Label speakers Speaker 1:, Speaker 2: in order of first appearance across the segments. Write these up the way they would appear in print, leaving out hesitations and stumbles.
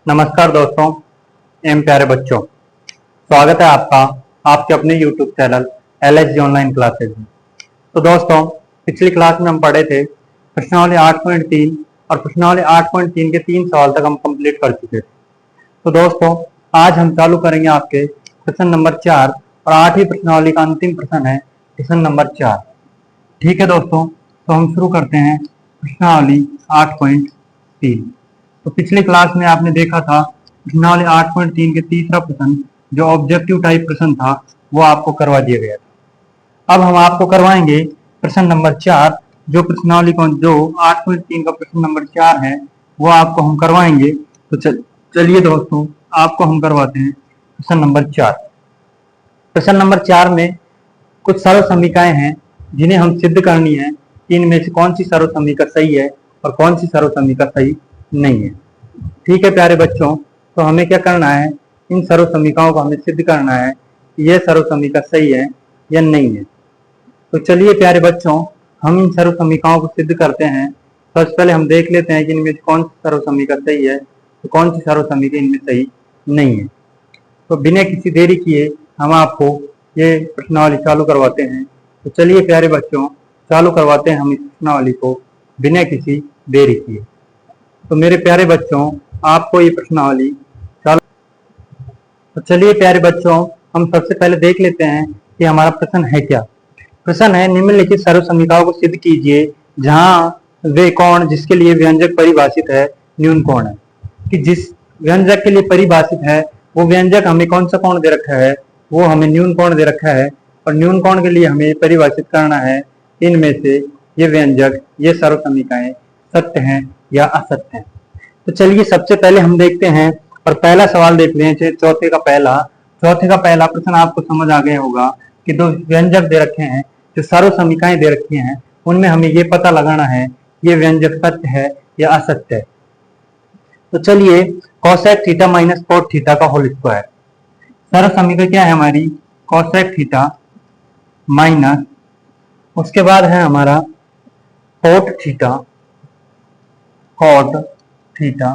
Speaker 1: नमस्कार दोस्तों एवं प्यारे बच्चों, स्वागत है आपका आपके अपने YouTube channel LSG online classes में। तो दोस्तों, पिछली क्लास में हम पढ़े थे प्रश्नावली 8.3 और प्रश्नावली 8.3 के 3 सवाल तक हम कंप्लीट कर चुके थे। तो दोस्तों, आज हम चालू करेंगे आपके प्रश्न नंबर 4 और 8वीं प्रश्नावली का अंतिम प्रश्न है प्रश्न नंबर 4। ठीक है दोस्तों, तो हम शुरू करते हैं प्रश्नावली 8.3। तो पिछली क्लास में आपने देखा था प्रश्नावली 8.3 के तीसरा प्रश्न जो ऑब्जेक्टिव टाइप प्रश्न था वो आपको करवा दिया गया था। अब हम आपको करवाएंगे प्रश्न नंबर 4 जो प्रश्नावली को जो 8.3 का प्रश्न नंबर 4 है वो आपको हम करवाएंगे। तो चलिए दोस्तों, आपको हम करवाते हैं प्रश्न नंबर 4। प्रश्न नंबर 4 में कुछ सरल समीकरण हैं जिन्हें हम सिद्ध करनी है कि इनमें से कौन सी सरल समीकरण सही है और कौन सी सरल समीकरण सही नहीं है। ठीक है प्यारे बच्चों, तो हमें क्या करना है, इन सर्व समीकरणों को हमें सिद्ध करना है कि यह सर्व समीकरण सही है या नहीं है। तो चलिए प्यारे बच्चों, हम इन सर्व समीकरणों को सिद्ध करते हैं। सबसे पहले हम देख लेते हैं कि इनमें कौन सी सर्व समीकरण सही है तो कौन सी सर्व समीकरण इनमें सही नहीं है। तो बिना किसी देरी किए हम आपको ये प्रश्नावली चालू करवाते हैं। तो चलिए प्यारे बच्चों, चालू करवाते हैं हम इस प्रश्नावली को बिना किसी देरी किए। तो मेरे प्यारे बच्चों, आपको ये प्रश्नावली चालू। तो चलिए प्यारे बच्चों, हम सबसे पहले देख लेते हैं कि हमारा प्रश्न है क्या। प्रश्न है निम्नलिखित सर्व समीकरणों को सिद्ध कीजिए जहां वे कोण जिसके लिए व्यंजक परिभाषित है न्यून कोण है। कि जिस व्यंजक के लिए परिभाषित है वो व्यंजक हमें कौन सा कोण दे रखा है, वो हमें न्यून कोण दे रखा है। और न्यून कोण के लिए हमें परिभाषित करना है इनमें से ये व्यंजक, ये सर्व समीकरण सत्य हैं या असत्य है। तो चलिए सबसे पहले हम देखते हैं और पहला सवाल देख लें। चौथे का पहला प्रश्न आपको समझ आ गया होगा कि दो व्यंजक दे रखे हैं, जो सर्व समीकरण दे रखी हैं, उनमें हमें ये पता लगाना है ये व्यंजक सत्य है या असत्य है। तो चलिए cosec theta minus cot theta का होल स्क्वायर, सर्व समीकरण क्या है हमारी, cosec थीटा माइनस उसके बाद है हमारा cot थीटा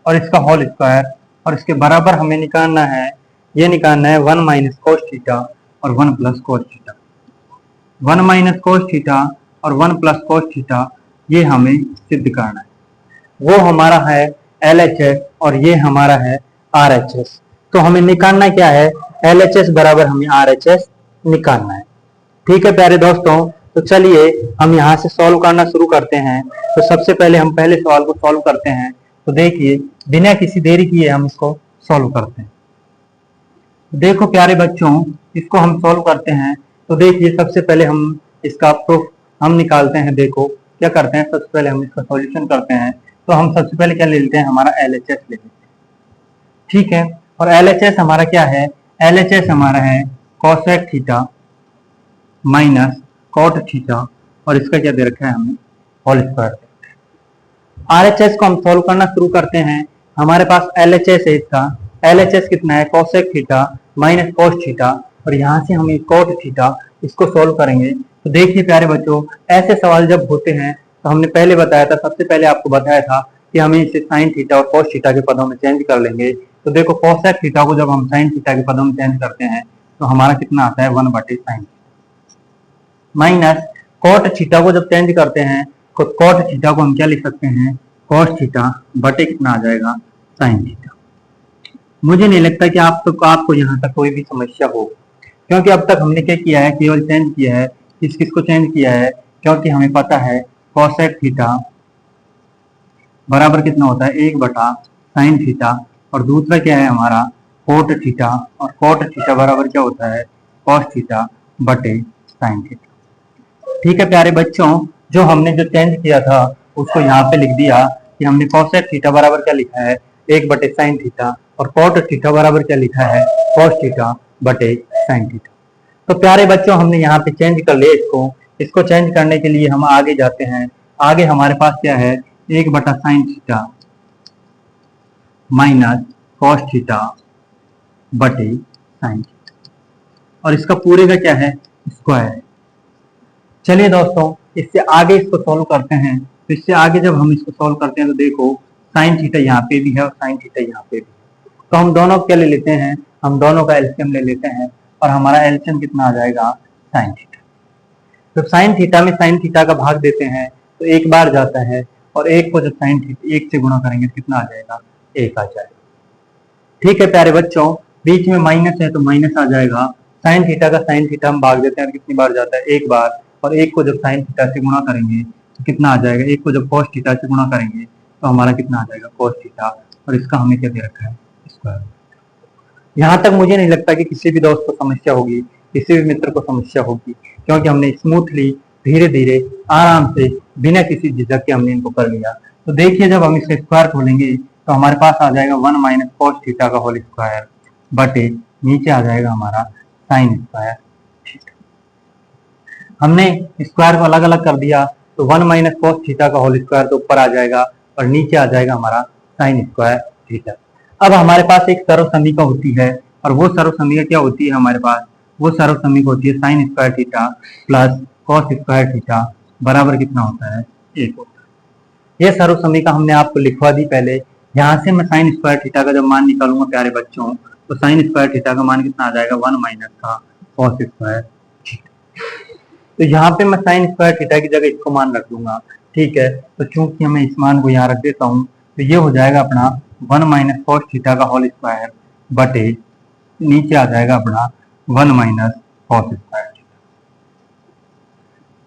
Speaker 1: और इसका होल स्क्वायर, और इसके बराबर हमें निकालना है 1 माइनस कोस थीटा और 1 plus cos theta. 1 minus cos theta और 1 प्लस कोस थीटा ये हमें सिद्ध करना है। वो हमारा है LHS और ये हमारा है RHS। तो हमें निकालना क्या है, LHS बराबर हमें RHS निकालना है। ठीक है प्यारे दोस्तों, तो चलिए हम यहाँ से सॉल्व करना शुरू करते हैं। तो सबसे पहले हम पहले सवाल को सॉल्व करते हैं। तो देखिए बिना किसी देरी किए हम इसको सॉल्व करते हैं। देखो प्यारे बच्चों, इसको हम सॉल्व करते हैं। तो देखिए सबसे पहले हम इसका प्रूफ हम निकालते हैं। देखो क्या करते हैं, सबसे पहले हम इसका सॉल्यूशन करते हैं। तो हम सबसे पहले क्या ले लेते हैं, हमारा LHS ले लेते हैं। ठीक है, और LHS हमारा क्या है, LHS हमारा है cosec theta minus cot theta और इसका क्या दे रखा है हमें, होल स्क्वायर। RHS को हम सॉल्व करना शुरू करते हैं। हमारे पास LHS है, इसका LHS कितना है, cosec theta minus cos theta और यहाँ से हम cot थीटा इसको सॉल्व करेंगे। तो देखिए प्यारे बच्चों, ऐसे सवाल जब होते हैं तो हमने पहले बताया था, सबसे पहले आपको बताया था कि हमें इसे sin थीटा और cos थीटा के पदों में चेंज कर लेंगे। तो देखो cosec थीटा को जब हम sin थीटा के पदों में चेंज करते हैं तो हमारा कितना आता है, 1/sin माइनस cot थीटा को जब चेंज करते हैं तो cot थीटा को हम क्या लिख सकते हैं, cos थीटा बटे कितना आ जाएगा, sin थीटा। मुझे नहीं लगता कि आपको यहाँ तक कोई भी समस्या हो, क्योंकि अब तक हमने क्या किया है, केवल चेंज किया है। किसको चेंज किया है, क्योंकि हमें पता है cosec थीटा बराबर कितना होता है, 1/sin थीटा और दूसरा क्या है हमारा cot थीटा और cot थीटा बराबर क्या होता है, cos थीटा बटे sin थीटा। ठीक है प्यारे बच्चों, जो हमने जो चेंज किया था उसको यहाँ पे लिख दिया कि हमने cosec थीटा बराबर क्या लिखा है, 1/sin थीटा और cot थीटा बराबर क्या लिखा है, cos थीटा बटे sin थीटा। तो प्यारे बच्चों, हमने यहाँ पे चेंज कर लिया इसको चेंज करने के लिए हम आगे जाते हैं। आगे हमारे पास क्या है, 1/sin theta minus cos theta बटे sin थीटा और इसका पूरे का क्या है, स्क्वायर है। चलिए दोस्तों, इससे आगे इसको सॉल्व करते हैं। तो इससे आगे जब हम इसको सॉल्व करते हैं तो देखो साइन थीटा यहाँ पे भी है और साइन थीटा यहाँ पे भी है। तो हम दोनों क्या ले लेते हैं, हम दोनों का एलसीएम ले लेते हैं और हमारा एलसीएम कितना आ जाएगा, साइन थीटा। जब साइन थीटा में साइन थीटा का भाग देते हैं तो एक बार जाता है और एक को जब साइन थीटा एक से गुणा करेंगे तो कितना आ जाएगा, एक आ जाएगा। ठीक है प्यारे बच्चों, बीच में माइनस है तो माइनस आ जाएगा। साइन थीटा का साइन थीटा हम भाग देते हैं, कितनी बार जाता है, एक बार, और एक को जब साइन थीटा से गुणा करेंगे तो कितना आ जाएगा, एक को जब कॉस थीटा से गुणा करेंगे तो हमारा कितना आ जाएगा, कॉस थीटा, और इसका हमने क्या दे रखा है, स्क्वायर। यहाँ तक मुझे नहीं लगता कि किसी भी दोस्त को समस्या होगी, किसी भी मित्र को समस्या होगी, क्योंकि हमने स्मूथली धीरे धीरे आराम से बिना किसी झिझक के हमने इनको कर लिया। तो देखिए जब हम इसका स्क्वायर खोलेंगे तो हमारे पास आ जाएगा 1 माइनस कॉस थीटा का होल स्क्वायर बटे नीचे आ जाएगा हमारा साइन स्क्वायर थीटा। हमने स्क्वायर को अलग अलग कर दिया तो 1 माइनस कॉस थीटा का होल स्क्वायर तो ऊपर आ जाएगा और नीचे आ जाएगा हमारा साइन स्क्वायर थीटा। अब हमारे पास एक सर्वसमीका होती है और वो सर्वसमीका क्या होती है हमारे पास, वो सर्वसमीका होती है sine square theta plus cos square theta बराबर कितना होता है, 1 होता है। ये सर्वसमीका हमने आपको लिखवा दी पहले। यहाँ से मैं साइन स्क्वायर थीटा का जब मान निकालूंगा प्यारे बच्चों तो साइन स्क्वायर थीटा का मान कितना आ जाएगा, 1 माइनस का कॉस स्क्वायर थीटा। तो यहाँ पे मैं साइन स्क्वायर थीटा की जगह इसको मान रख दूंगा। ठीक है, तो चूंकि मैं इस मान को यहाँ रख देता हूँ तो ये हो जाएगा अपना 1 माइनस कॉस थीटा का होल स्क्वायर बटे नीचे आ जाएगा अपना 1 माइनस कॉस स्क्वायर।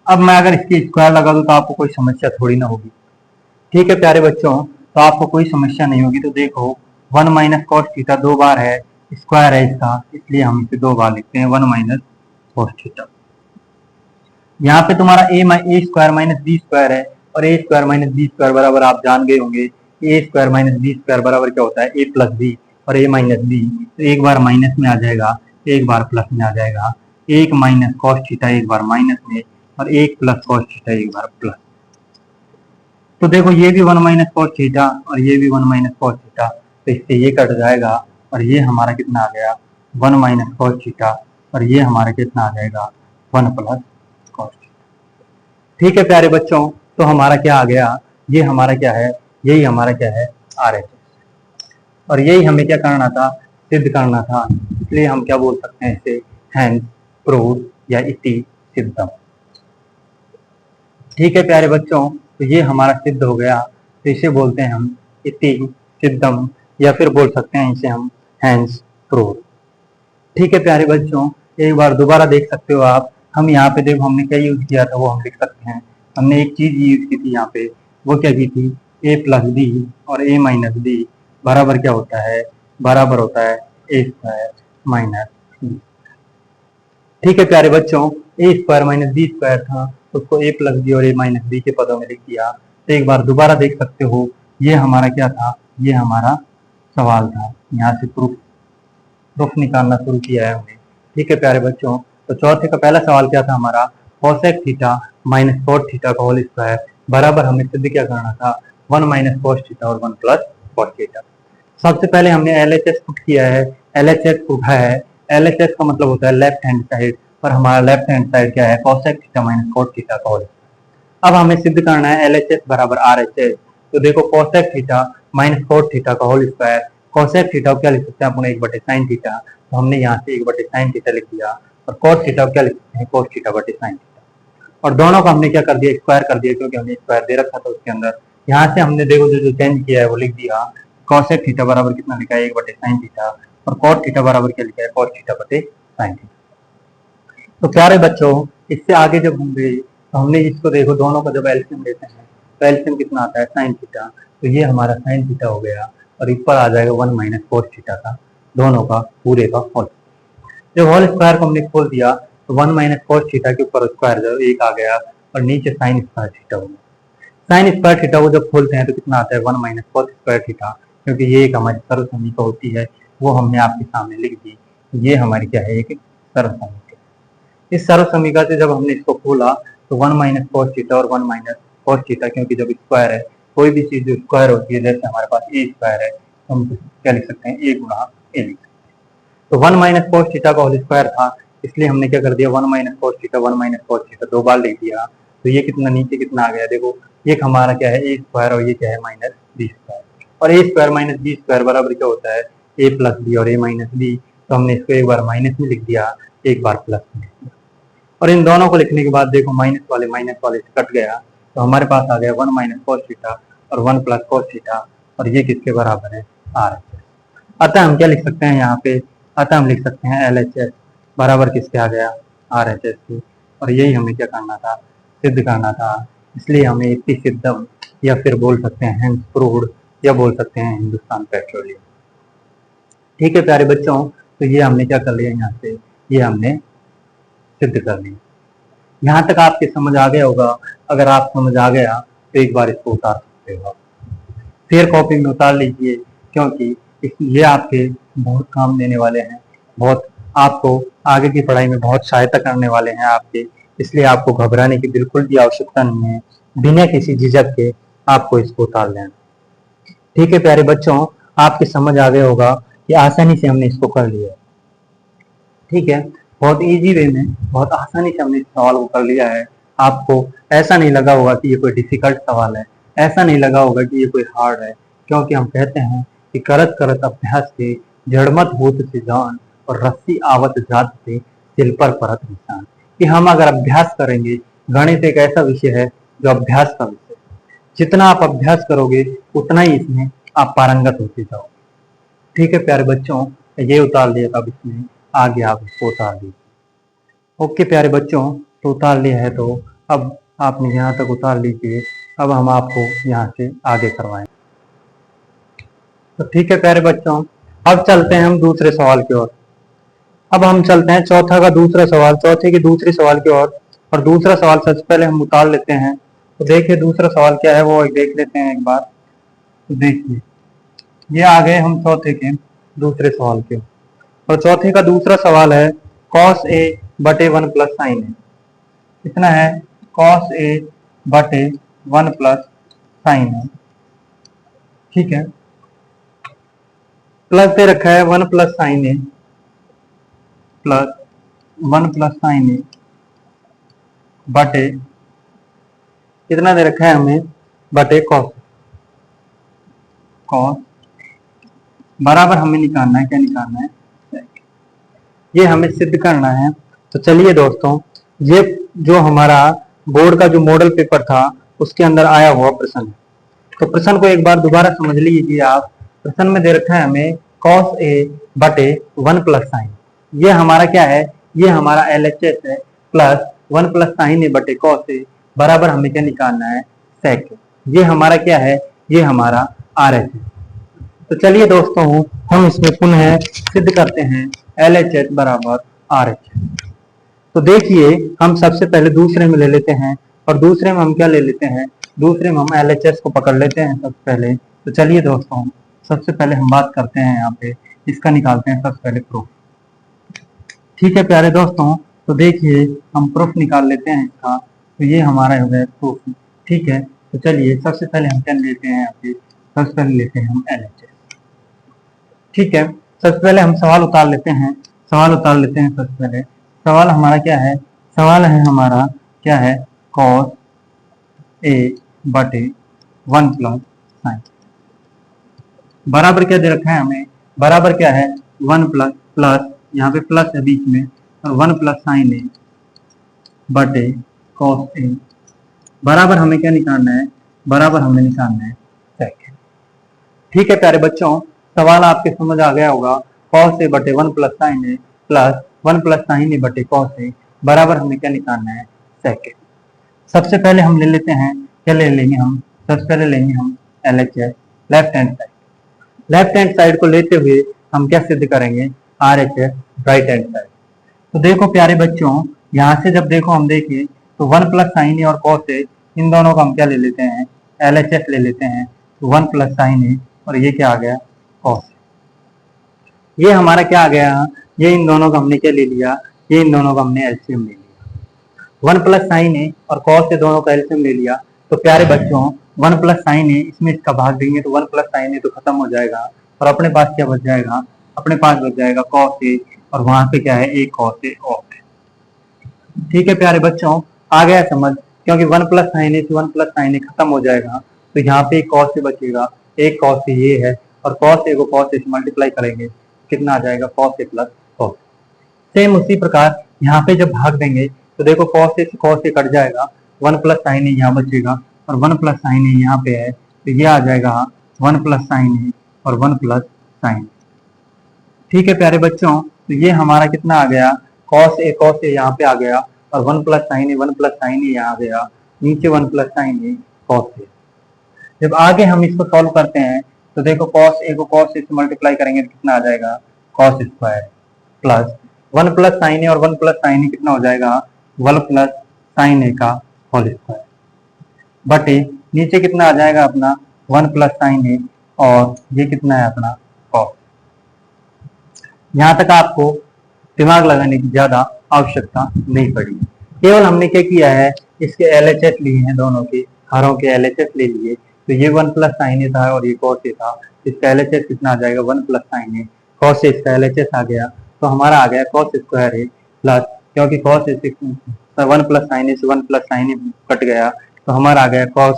Speaker 1: अब मैं अगर इसकी स्क्वायर लगा दूं तो आपको कोई समस्या थोड़ी ना होगी। ठीक है प्यारे बच्चों, तो आपको कोई समस्या नहीं होगी। तो देखो 1 माइनस कॉस थीटा 2 बार है, स्क्वायर है इसका, इसलिए हम इसे 2 बार लिखते हैं 1 माइनस कॉस थीटा। यहाँ पे तुम्हारा ए स्क्वायर माइनस बी स्क्वायर है और A square minus B square बराबर आप जान गए होंगे, ए स्क्वायर माइनस बी स्क्वायर बराबर क्या होता है, ए प्लस बी, और ए माइनस बी तो एक बार माइनस में आ जाएगा, एक बार प्लस में आ जाएगा। एक माइनस कॉस थीटा एक बार माइनस में और एक प्लस कॉस थीटा एक बार प्लस। तो देखो ये भी 1 माइनस कॉस थीटा और ये भी 1 माइनस कॉस थीटा, तो इससे ये कट जाएगा और ये हमारा कितना आ गया, 1 माइनस कॉस थीटा, और ये हमारा कितना आ जाएगा, 1 प्लस कॉस थीटा। ठीक है प्यारे बच्चों, तो हमारा क्या आ गया, ये हमारा क्या है, यही हमारा क्या है, RHS, और यही हमें क्या करना था, सिद्ध करना था। इसलिए हम क्या बोल सकते हैं इसे, हेंस प्रूव्ड या इति सिद्धम। ठीक है प्यारे बच्चों, तो ये हमारा सिद्ध हो गया, तो इसे बोलते हैं हम इति सिद्धम, या फिर बोल सकते हैं इसे हम हेंस प्रूव्ड। ठीक है प्यारे बच्चों, एक बार दोबारा देख सकते हो आप, हम यहाँ पे देखो हमने क्या यूज किया था वो हम लिख सकते हैं। हमने एक चीज यूज की थी यहाँ पे, वो क्या की थी, ए प्लस बी और ए माइनस बी बराबर क्या होता है, बराबर होता है ए स्क्वायर माइनस बी। ठीक है प्यारे बच्चों, ए स्क्वायर माइनस बी स्क्वायर था, उसको ए प्लस बी और ए माइनस बी के पदों में लिख दिया। तो एक बार दोबारा देख सकते हो, ये हमारा क्या था, ये हमारा सवाल था, यहाँ से प्रूफ निकालना शुरू किया है हमने। ठीक है प्यारे बच्चों, तो चौथे का पहला सवाल क्या था हमारा, cosec theta minus cot theta का होल स्क्वायर बराबर हमें सिद्ध क्या करना था, 1 माइनस कोस थीटा और 1 प्लस कोस थीटा। सबसे पहले हमने LHS पुट किया है, LHS उठा है, LHS का मतलब होता है लेफ्ट हैंड साइड, और हमारा लेफ्ट हैंड साइड क्या है, cosec theta minus cot theta का होल। अब हमें सिद्ध करना है LHS बराबर RHS। तो देखो cosec theta minus cot theta का होल स्क्वायर, कोसेक थीटा क्या लिख सकते हैं अपन, 1 बटे साइन थीटा, तो हमने यहाँ से 1 बटे साइन थीटा लिख दिया, और कोस थीटा क्या लिख सकते हैं, कोस थीटा बटे साइन थीटा, और दोनों का हमने क्या कर दिया, स्क्वायर कर दिया, क्योंकि हमने स्क्वायर दे रखा था उसके अंदर। यहाँ से हमने देखो जो चेंज किया है वो लिख दिया, कोसेक थीटा बराबर कितना लिखा है, 1 बटे साइन थीटा, और कोट थीटा बराबर क्या लिखा है, कोस थीटा बटे साइन थीटा। तो प्यारे बच्चों, इससे आगे जब हम गए तो हमने इसको देखो दोनों का जब एलसीएम लेते हैं तो एलसीएम कितना आता है, साइन थीटा, तो ये हमारा साइन थीटा हो गया, और ऊपर आ जाएगा 1 माइनस कोस थीटा का, दोनों का पूरे का होल। जब होल स्क्वायर को हमने खोल दिया तो 1 माइनस कोस थीटा के ऊपर स्क्वायर जब 1 आ गया और नीचे साइन स्क्वायर थीटा हो गया। साइन स्क्वायर थीटा को जब खोलते हैं तो कितना आता है, 1 माइनस कोस स्क्वायर थीटा, क्योंकि ये एक हमारी सर्वसमीका होती है, वो हमने आपके सामने लिख दी। ये हमारी क्या है, एक सर्वसमीका। इस सर्वसमीका से जब हमने इसको खोला तो 1 माइनस कोस थीटा और 1 माइनस कोस थीटा, क्योंकि जब स्क्वायर है, कोई भी चीज जो स्क्वायर होती है, जैसे हमारे पास ए स्क्वायर है, तो हम क्या लिख सकते हैं, ए गुणा ए लिख सकते हैं। तो 1 माइनस कोस थीटा का होल स्क्वायर था, इसलिए हमने क्या कर दिया, 1 minus cos theta 1 minus cos theta 2 बार लिख दिया। तो ये कितना नीचे कितना आ गया, देखो ये हमारा क्या है, ए स्क्वायर और ये क्या है, माइनस बी स्क्वायर। और A square minus B square बराबर क्या होता है, ए प्लस बी और ए माइनस बी। तो हमने इसको एक बार माइनस में लिख दिया, एक बार प्लस में लिख दिया, और इन दोनों को लिखने के बाद देखो माइनस वाले से कट गया, तो हमारे पास आ गया 1 माइनस कॉस थीटा और 1 प्लस कॉस थीटा, और ये किसके बराबर है, आर एच एस। अतः हम क्या लिख सकते हैं यहाँ पे, अतः हम लिख सकते हैं एल एच एस बराबर किसके आ गया, आर एच एस के। और यही हमें क्या करना था, सिद्ध करना था। इसलिए हमें इति सिद्धम, या फिर बोल सकते हैं हेंस प्रूव्ड, या बोल सकते हैं हिंदुस्तान पेट्रोलियम। ठीक है प्यारे बच्चों, तो ये हमने क्या कर लिया यहाँ से, ये हमने सिद्ध कर लिया। यहाँ तक आपके समझ आ गया होगा। अगर आप समझ आ गया तो एक बार इसको उतार सकते हो, फिर कॉपी में उतार लीजिए, क्योंकि ये आपके बहुत काम देने वाले हैं, बहुत आपको आगे की पढ़ाई में बहुत सहायता करने वाले हैं आपके। इसलिए आपको घबराने की बिल्कुल भी आवश्यकता नहीं है, बिना किसी झिझक के आपको इसको उतार लेना। ठीक है प्यारे बच्चों, आपके समझ आ गया होगा कि आसानी से हमने इसको कर लिया। ठीक है, बहुत इजी वे में, बहुत आसानी से हमने इस सवाल को कर लिया है। आपको ऐसा नहीं लगा होगा कि ये कोई डिफिकल्ट सवाल है, ऐसा नहीं लगा होगा कि ये कोई हार्ड है, क्योंकि हम कहते हैं कि करत करत अभ्यास के जड़मत होत से जान, और रस्सी आवत जात से दिल पर परत निशान। कि हम अगर अभ्यास करेंगे, गणित एक ऐसा विषय है जो अभ्यास का विषय है, जितना आप अभ्यास करोगे उतना ही इसमें आप पारंगत होते जाओगे। ठीक है प्यारे बच्चों, ये उतार लिया, अब इसमें आगे आप इसको उतार दीजिए। ओके प्यारे बच्चों, तो उतार लिया है, तो अब आपने यहाँ तक उतार लीजिए। अब हम आपको यहाँ से आगे करवाएं। तो ठीक है प्यारे बच्चों, अब चलते हैं हम दूसरे सवाल की ओर। अब हम चलते हैं चौथा का दूसरा सवाल, चौथे की दूसरी सवाल की ओर। और दूसरा सवाल सबसे पहले हम उतार लेते हैं। तो देखिए दूसरा सवाल क्या है, वो देख लेते हैं एक बार। तो देखिए ये आ गए हम चौथे के दूसरे सवाल के। तो चौथे का दूसरा सवाल है cos a बटे 1 प्लस साइन ए। कितना है, cos a बटे 1 प्लस साइन ए। ठीक है, प्लस दे रखा है 1 प्लस साइन ए, प्लस 1 प्लस साइन ए बटे कितना दे रखा है हमें, बटे कॉस। कॉस बराबर हमें निकालना है, क्या निकालना है, ये हमें सिद्ध करना है। तो चलिए दोस्तों, ये जो हमारा बोर्ड का जो मॉडल पेपर था उसके अंदर आया हुआ प्रश्न है। तो प्रश्न को एक बार दोबारा समझ लीजिए आप। प्रश्न में दे रखा है हमें cos a बटे 1 प्लस साइन। ये हमारा क्या है, ये हमारा LHS है, प्लस 1 प्लस साइन a बटे cos a बराबर हमें क्या निकालना है, sec। ये हमारा क्या है, ये हमारा RH है। तो चलिए दोस्तों, हम इसमें पुनः सिद्ध करते हैं LHS बराबर RH। तो देखिए हम सबसे पहले दूसरे में ले लेते हैं, और दूसरे में हम क्या ले लेते हैं, दूसरे में हम LHS को पकड़ लेते हैं सबसे पहले। तो चलिए दोस्तों, सबसे पहले हम बात करते हैं यहाँ पे, इसका निकालते हैं सबसे पहले प्रूफ। ठीक है प्यारे दोस्तों, तो देखिए हम प्रूफ निकाल लेते हैं इसका। तो ये हमारा हो गया प्रूफ। ठीक है, तो चलिए सबसे पहले हम क्या लेते हैं यहाँ पे, सबसे पहले लेते हैं हम LHS। ठीक है, सबसे पहले हम सवाल उतार लेते हैं, सवाल उतार लेते हैं। सबसे पहले सवाल हमारा क्या है, सवाल है हमारा क्या है, cos a बटे 1 प्लस साइन बराबर क्या दे रखा है हमें, बराबर क्या है 1 प्लस प्लस, यहाँ पे प्लस है बीच में, और 1 प्लस साइन ए बटे cos a बराबर हमें क्या निकालना है, बराबर हमें निकालना है sec। ठीक है प्यारे बच्चों, सवाल आपके समझ आ गया होगा। cos a बटे 1 प्लस साइन ए प्लस 1 प्लस साइन ए बटे cos a बराबर हमें क्या निकालना है, sec। सबसे पहले हम ले लेते हैं, क्या ले लेंगे हम, सबसे पहले लेंगे हम LHS left hand side. Left hand side को लेते हुए हम क्या सिद्ध करेंगे, RHS राइट हैंड साइड। तो देखो प्यारे बच्चों, यहाँ से जब देखो हम देखें तो 1 प्लस साइन ए और cos a, इन दोनों का हम क्या ले लेते हैं, LHS ले लेते हैं। तो 1 प्लस साइन ए और ये क्या आ गया, cos। ये हमारा क्या आ गया, ये इन दोनों का हमने क्या ले लिया, ये इन दोनों का हमने एलसीएम ले लिया। 1 प्लस साइन ए और cos ए दोनों का एलसीएम ले लिया। तो प्यारे बच्चों 1 प्लस साइन ए, इसमें इसका भाग देंगे तो 1 प्लस साइन ए तो खत्म हो जाएगा, और अपने पास क्या बच जाएगा, अपने पास बच जाएगा cos ए, और वहां पे क्या है, एक cos ए और है। ठीक है प्यारे बच्चों, आ गया समझ, क्योंकि 1 प्लस साइन ए से 1 प्लस साइन ए खत्म हो जाएगा, तो यहाँ पे एक cos ए बचेगा, एक cos a ये है और cos a को cos a से मल्टीप्लाई करेंगे कितना आ जाएगा cos a plus cos। Same उसी प्रकार यहाँ पे जब भाग देंगे तो देखो cos a से cos a कट जाएगा, 1 प्लस साइन a यहाँ बचेगा और 1 प्लस साइन a यहाँ पे है तो ये आ जाएगा 1 प्लस साइन a और 1 प्लस साइन। ठीक है प्यारे बच्चों, तो ये हमारा कितना आ गया cos a यहाँ पे आ गया और 1 plus sign a 1 plus sign a यहाँ आ गया, नीचे 1 plus sign a cos a। जब आगे हम इसको सॉल्व करते हैं तो देखो cos a को cos a से मल्टीप्लाई करेंगे तो कितना आ जाएगा cos square plus 1 plus sign a और 1 प्लस साइन a कितना हो जाएगा 1 प्लस साइन a का होल स्क्वायर बटे नीचे कितना आ जाएगा अपना 1 प्लस साइन a और ये कितना है अपना cos। यहाँ तक आपको दिमाग लगाने की ज्यादा आवश्यकता नहीं पड़ी, केवल हमने क्या किया है इसके LHS लिए हैं, दोनों के हरों के LHS ले लिए। तो ये 1 प्लस साइन a था और ये cos a था, इसका LHS कितना आ जाएगा 1 plus sign a, cos a इसका LHS आ गया तो हमारा आ गया cos स्क्वायर a प्लस, क्योंकि cos a से 1 प्लस साइन a से 1 प्लस साइन a कट गया तो हमारा आ गया cos,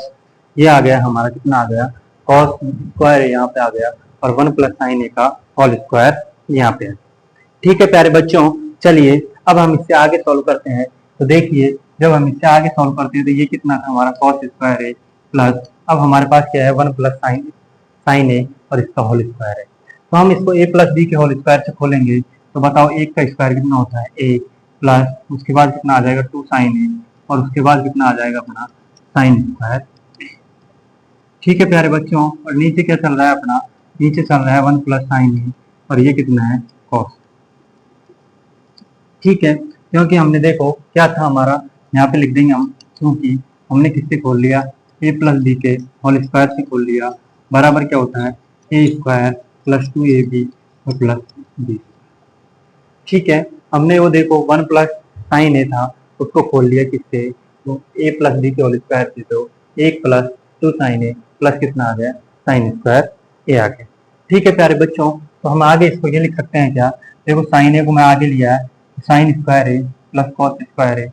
Speaker 1: ये आ गया हमारा कितना आ गया cos स्क्वायर a यहाँ पे आ गया और 1 प्लस साइन a का होल स्क्वायर यहाँ पे है। ठीक है प्यारे बच्चों, चलिए अब हम इससे आगे सॉल्व करते हैं। तो देखिए जब हम इससे आगे सॉल्व करते हैं तो ये कितना था हमारा cos स्क्वायर है प्लस, अब हमारे पास क्या है 1 प्लस साइन ए और इसका होल स्क्वायर है। तो हम इसको a प्लस बी के होल स्क्वायर से खोलेंगे तो बताओ एक का स्क्वायर कितना होता है a प्लस उसके बाद कितना आ जाएगा 2 साइन ए और उसके बाद कितना आ जाएगा अपना साइन स्क्वायर। ठीक है प्यारे बच्चों, और नीचे क्या चल रहा है अपना, नीचे चल रहा है 1 प्लस साइन ए और ये कितना है cos। ठीक है, क्योंकि हमने देखो क्या था हमारा, यहाँ पे लिख देंगे हम, क्योंकि हमने किससे खोल लिया a प्लस बी के होल स्क्वायर से खोल लिया, बराबर क्या होता है a स्क्वायर प्लस 2ab और प्लस बी। ठीक है, हमने वो देखो 1 प्लस साइन a था उसको खोल लिया किससे, तो a प्लस बी के होल स्क्वायर से, तो 1 प्लस 2 साइन a प्लस कितना आ गया साइन स्क्वायर a आ गया। ठीक है प्यारे बच्चों, तो हम आगे इसको ये लिख सकते हैं क्या, देखो साइन a को मैं आगे लिया है साइन स्क्वायर ए प्लस कॉस स्क्वायर ए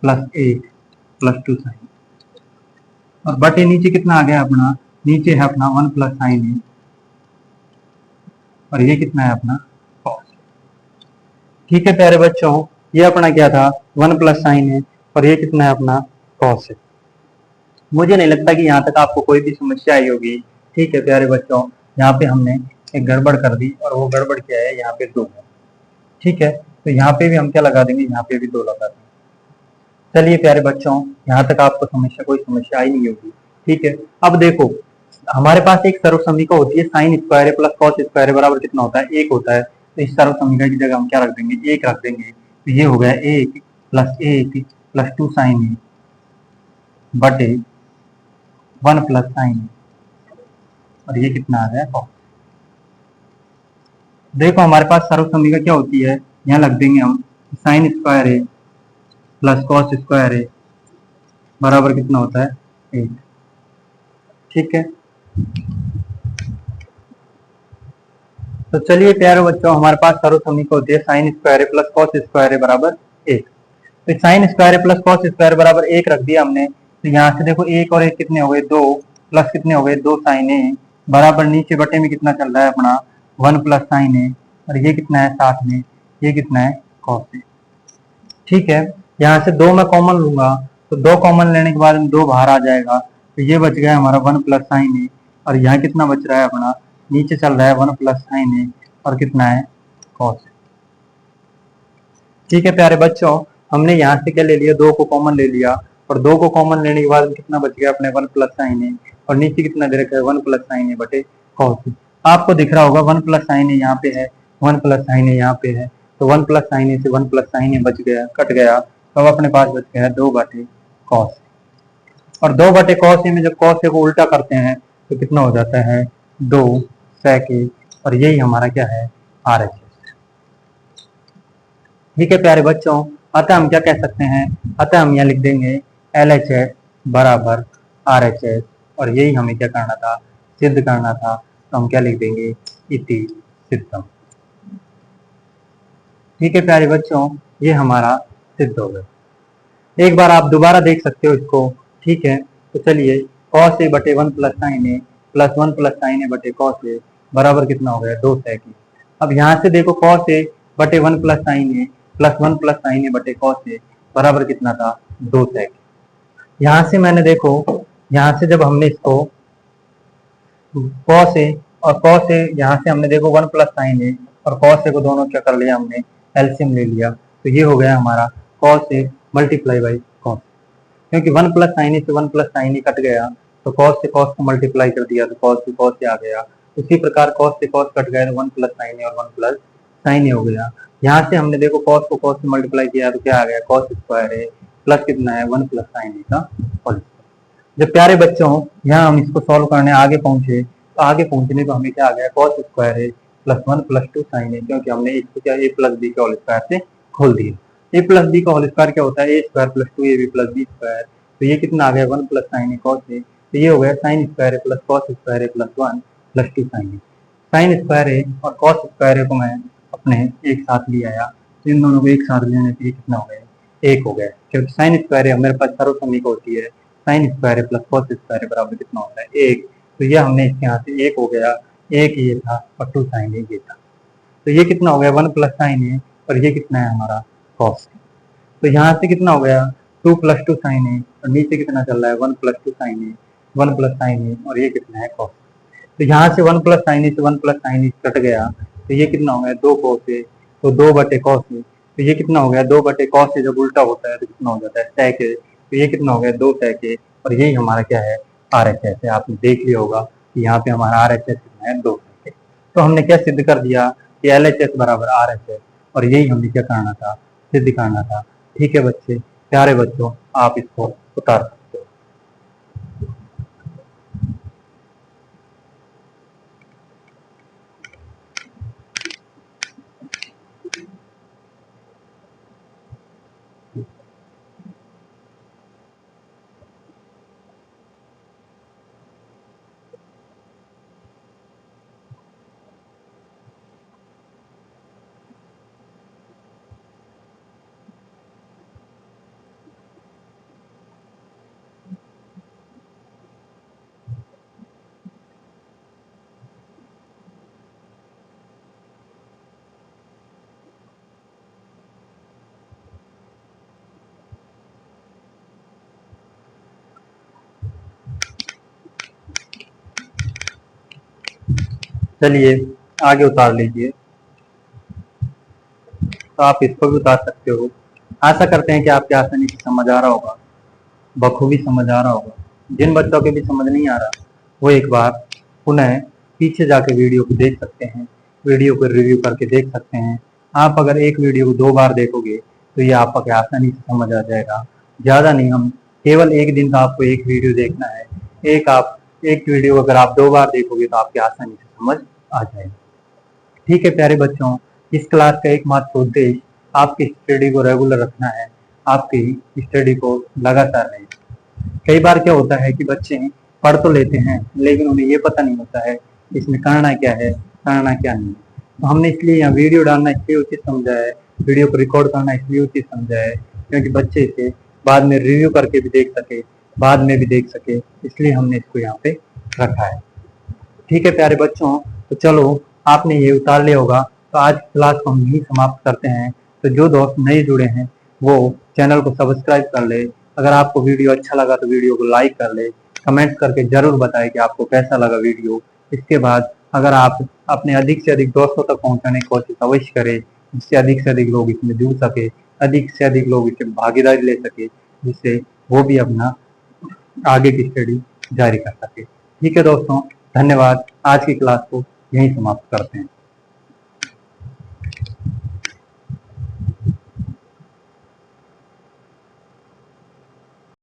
Speaker 1: प्लस 1 प्लस 2 साइन और बटे नीचे कितना आ गया अपना, नीचे है अपना 1 प्लस साइन ए और ये कितना है अपना कॉस। ठीक है प्यारे बच्चों, ये अपना क्या था 1 प्लस साइन ए और ये कितना है अपना कॉस है। मुझे नहीं लगता कि यहाँ तक आपको कोई भी समस्या आई होगी। ठीक है प्यारे बच्चों, यहाँ पे हमने एक गड़बड़ कर दी और वो गड़बड़ क्या है, यहाँ पे 2 है। ठीक है, तो यहाँ पे भी हम क्या लगा देंगे, यहाँ पे भी 2 लगा देंगे। चलिए प्यारे बच्चों, यहाँ तक आपको कोई समस्या आई नहीं होगी। ठीक है, अब देखो हमारे पास एक सर्वसमीका होती है sine square plus cos square बराबर कितना होता है 1 होता है। तो इस सर्वसमीका की जगह हम क्या रख देंगे 1 रख देंगे, तो ये हो गया 1 प्लस 2 साइन ए बटे 1 प्लस साइन ए और ये कितना आ गया कॉस। देखो हमारे पास सर्वसमीका क्या होती है, यहाँ लग देंगे हम साइन स्क्वायर ए प्लस कॉस स्क्वायर ए बराबर कितना होता है 1। ठीक है, तो चलिए प्यारे बच्चों, हमारे पास सर्वसमीका होती है साइन स्क्वायर ए प्लस कॉस स्क्वायर ए बराबर 1। तो साइन स्क्वायर ए प्लस कॉस स्क्वायर बराबर 1 रख दिया हमने, तो यहाँ से देखो 1 और 1 कितने हो गए 2 प्लस कितने हो गए 2 साइन ए बराबर नीचे बटे में कितना चल रहा है अपना 1 प्लस साइन ए और ये कितना है साथ में ये कितना है कॉस ए। ठीक है, यहाँ से 2 मैं कॉमन लूंगा तो 2 कॉमन लेने के बाद 2 बाहर आ जाएगा, तो ये बच गया हमारा 1 प्लस साइन ए और यहाँ कितना बच रहा है अपना, नीचे चल रहा है 1 प्लस साइन ए और कितना है कॉस ए। ठीक है प्यारे बच्चों, हमने यहाँ से क्या ले लिया 2 को कॉमन ले लिया और 2 को कॉमन लेने के बाद कितना बच गया अपने 1 प्लस साइन ए और नीचे कितना दे रखा है 1 प्लस साइन ए बटे कॉस ए। आपको दिख रहा होगा 1 प्लस साइन ए यहाँ पे है 1 प्लस साइन ए यहाँ पे है, तो 1 प्लस साइन ए से 1 प्लस साइन ए बच गया कट गया, तो अब अपने पास बच गया 2 बटे कॉस। और 2 बटे कॉस ए में जब कॉस ए को उल्टा करते हैं तो कितना हो जाता है 2 sec ए और यही हमारा क्या है RHS। ठीक है प्यारे बच्चों, अतः हम क्या कह सकते हैं, अतः हम यहाँ लिख देंगे LHS बराबर RHS और यही हमें क्या करना था सिद्ध करना था, तो हम क्या लिख देंगे इति सिद्धम। ठीक है प्यारे बच्चों, ये हमारा सिद्ध हो गया। एक बार आप दोबारा देख सकते हो इसको। ठीक है, तो चलिए cos a बटे 1 प्लस साइन ए प्लस 1 प्लस साइन ए बटे कॉस ए बराबर कितना हो गया 2 sec ए। अब यहाँ से देखो कॉस ए बटे 1 प्लस साइन ए प्लस 1 प्लस साइन ए बटे कॉस ए बराबर कितना था 2 sec। यहाँ से मैंने देखो, यहाँ से जब हमने इसको कॉस ए और कॉस ए, यहाँ से हमने देखो 1 प्लस साइन ए और कॉस ए को दोनों क्या कर लिया हमने, एलसीएम ले लिया, तो ये हो गया हमारा cos A multiply by cos, क्योंकि 1 प्लस साइन ए से 1 प्लस साइन ए कट गया तो कॉस से कॉस को मल्टीप्लाई कर दिया तो कॉस से आ गया। उसी प्रकार कॉस से कॉस कट गया तो 1 प्लस साइन ए और 1 प्लस साइन ए हो गया। यहाँ से हमने देखो कॉस को कॉस से मल्टीप्लाई किया तो क्या आ गया, कॉस स्क्वायर है प्लस कितना है 1 प्लस साइन ए का होल। जब प्यारे बच्चों यहाँ हम इसको सॉल्व करने आगे पहुंचे तो आगे पहुंचने को हमें क्या आ गया, कॉस स्क्वायर है प्लस 1 प्लस 2 साइन है, क्योंकि हमने इसको क्या ए प्लस बी के होल स्क्वायर से खोल दिया। ए प्लस बी का होल स्क्वायर क्या होता है, A square plus 2ab plus B square, तो ये कितना आ गया 1 plus sine A cos A, तो ये हो गया साइन स्क्वायर है प्लस कॉस स्क्वायर है प्लस 1 प्लस 2 साइन ए। साइन स्क्वायर है और कॉस स्क्वायर है को मैं अपने एक साथ ले आया, तो इन दोनों को एक साथ लेने से ये कितना हो गया, एक हो गया, क्योंकि साइन स्क्वायर है मेरे पास सर्वसम्मिक होती है, साइन स्क्वायर है प्लस कॉस स्क्वायर है बराबर कितना होता है एक, तो ये हमने इसके यहाँ से एक हो गया, एक ये था और 2 साइन ए ये था, तो ये कितना हो गया 1 प्लस साइन ए और ये कितना है हमारा कॉस। तो यहाँ से कितना हो गया 2 प्लस 2 साइन ए और नीचे कितना चल रहा है 1 प्लस 2 साइन ए, 1 प्लस साइन ए और ये कितना है कॉस। तो यहाँ से 1 प्लस साइन ए से 1 प्लस साइन ए कट गया तो ये कितना हो गया 2 कॉस ए, तो 2 बटे कॉस ए, तो ये कितना हो गया 2 बटे कॉस ए, जब उल्टा होता है तो कितना हो जाता है sec ए, तो ये कितना हो गया 2 sec ए और यही हमारा क्या है RHS है। आपने देख लिया होगा कि यहाँ पे हमारा RHS कितना है 2 sec ए। तो हमने क्या सिद्ध कर दिया कि LHS बराबर RHS, और यही हमने क्या करना था, सिद्ध करना था। ठीक है बच्चे, प्यारे बच्चों आप इसको उतार सकते हो। चलिए आगे उतार लीजिए, तो आप इसको भी उतार सकते हो। आशा करते हैं कि आपके आसानी से समझ आ रहा होगा, बखूबी समझ आ रहा होगा। जिन बच्चों के भी समझ नहीं आ रहा वो एक बार पुनः पीछे जाके वीडियो को देख सकते हैं, वीडियो को रिव्यू करके देख सकते हैं। आप अगर एक वीडियो को 2 बार देखोगे तो ये आपको आसानी से समझ आ जाएगा। ज़्यादा नहीं, हम केवल एक दिन का आपको एक वीडियो देखना है, एक वीडियो अगर आप 2 बार देखोगे तो आपकी आसानी से समझ आ जाएगी। ठीक है प्यारे बच्चों, इस क्लास का एकमात्र उद्देश्य आपकी स्टडी को रेगुलर रखना है, आपकी स्टडी को लगातार नहीं। कई बार क्या होता है कि बच्चे पढ़ तो लेते हैं लेकिन उन्हें ये पता नहीं होता है इसमें करना क्या है, करना क्या नहीं। तो हमने इसलिए यहाँ वीडियो डालना इसलिए उचित समझा है, वीडियो को रिकॉर्ड करना इसलिए उचित समझा है क्योंकि बच्चे इसे बाद में रिव्यू करके भी देख सके, बाद में भी देख सके, इसलिए हमने इसको यहाँ पे रखा है। ठीक है प्यारे बच्चों, तो चलो आपने ये उतार लिया होगा, तो आज क्लास को हम यही समाप्त करते हैं। तो जो दोस्त नए जुड़े हैं वो चैनल को सब्सक्राइब कर ले, अगर आपको वीडियो अच्छा लगा तो वीडियो को लाइक कर ले, कमेंट करके जरूर बताएं कि आपको कैसा लगा वीडियो। इसके बाद अगर आप अपने अधिक से अधिक दोस्तों तक पहुंचाने की कोशिश अवश्य करें, जिससे अधिक से अधिक लोग इसमें जुड़ सके, अधिक से अधिक लोग इसमें भागीदारी ले सके, जिससे वो भी अपना आगे की स्टडी जारी कर सके। ठीक है दोस्तों, धन्यवाद। आज की क्लास को यहीं समाप्त करते हैं।